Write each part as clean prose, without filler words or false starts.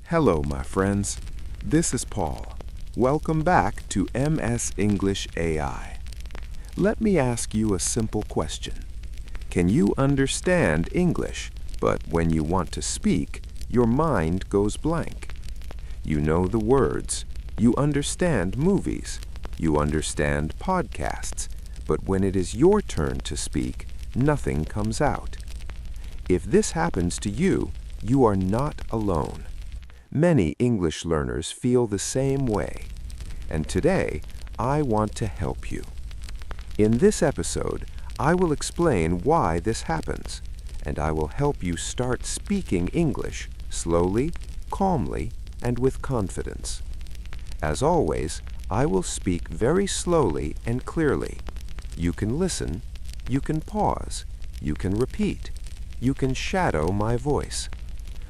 Hello, my friends. This is Paul. Welcome back to MS English AI. Let me ask you a simple question. Can you understand English, but when you want to speak, your mind goes blank? You know the words, you understand movies, you understand podcasts, but when it is your turn to speak, nothing comes out. If this happens to you, you are not alone. Many English learners feel the same way, and today I want to help you. In this episode, I will explain why this happens, and I will help you start speaking English slowly, calmly, and with confidence. As always, I will speak very slowly and clearly. You can listen, you can pause, you can repeat, you can shadow my voice.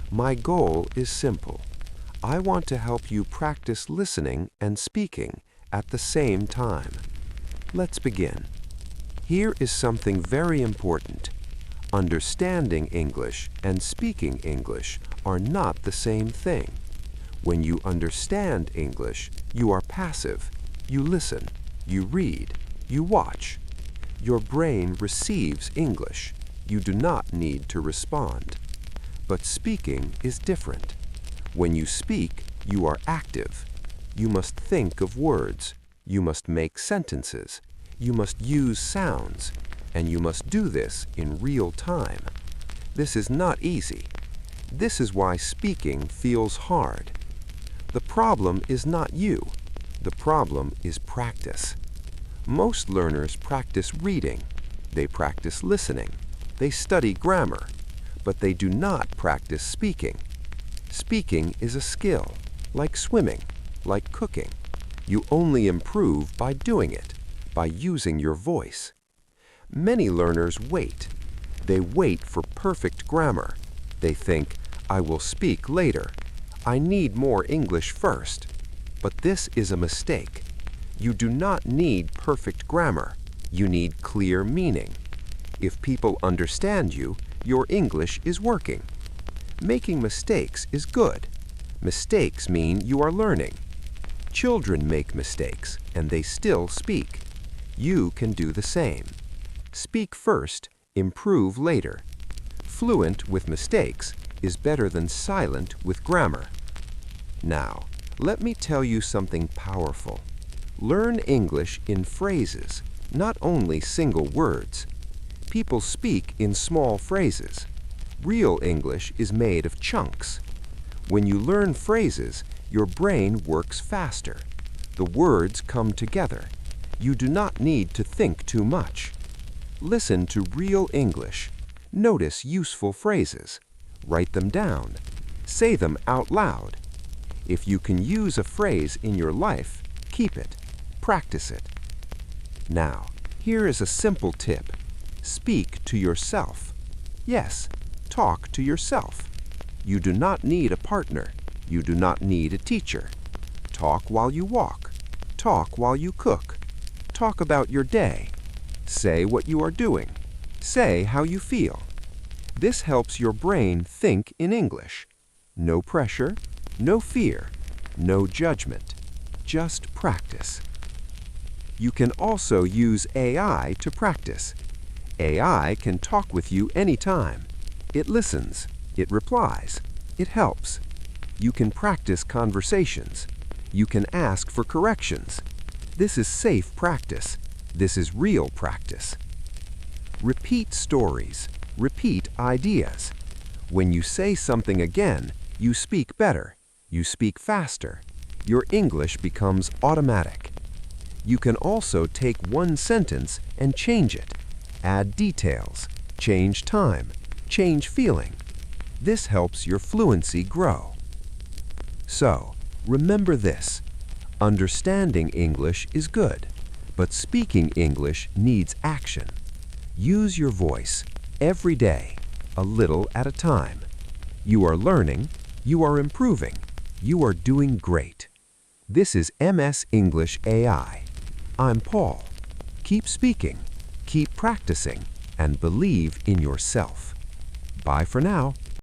My goal is simple. I want to help you practice listening and speaking at the same time. Let's begin. Here is something very important. Understanding English and speaking English are not the same thing. When you understand English, you are passive. You listen, you read, you watch. Your brain receives English. You do not need to respond. But speaking is different. When you speak, you are active. You must think of words. You must make sentences. You must use sounds. And you must do this in real time. This is not easy. This is why speaking feels hard. The problem is not you. The problem is practice. Most learners practice reading. They practice listening. They study grammar. But they do not practice speaking. Speaking is a skill, like swimming, like cooking. You only improve by doing it, by using your voice. Many learners wait. They wait for perfect grammar. They think, I will speak later. I need more English first. But this is a mistake. You do not need perfect grammar. You need clear meaning. If people understand you, your English is working. Making mistakes is good. Mistakes mean you are learning. Children make mistakes, and they still speak. You can do the same. Speak first, improve later. Fluent with mistakes is better than silent with grammar. Now, let me tell you something powerful. Learn English in phrases, not only single words. People speak in small phrases. Real English is made of chunks. When you learn phrases, your brain works faster. The words come together. You do not need to think too much. Listen to real English. Notice useful phrases. Write them down. Say them out loud. If you can use a phrase in your life, keep it. Practice it. Now, here is a simple tip. Speak to yourself. Yes, talk to yourself. You do not need a partner. You do not need a teacher. Talk while you walk. Talk while you cook. Talk about your day. Say what you are doing. Say how you feel. This helps your brain think in English. No pressure, no fear, no judgment. Just practice. You can also use AI to practice. AI can talk with you anytime. It listens. It replies. It helps. You can practice conversations. You can ask for corrections. This is safe practice. This is real practice. Repeat stories. Repeat ideas. When you say something again, you speak better. You speak faster. Your English becomes automatic. You can also take one sentence and change it. Add details. Change time. Change feeling. This helps your fluency grow. So, remember this. Understanding English is good, but speaking English needs action. Use your voice every day, a little at a time. You are learning, you are improving, you are doing great. This is MS English AI. I'm Paul. Keep speaking, keep practicing, and believe in yourself. Bye for now.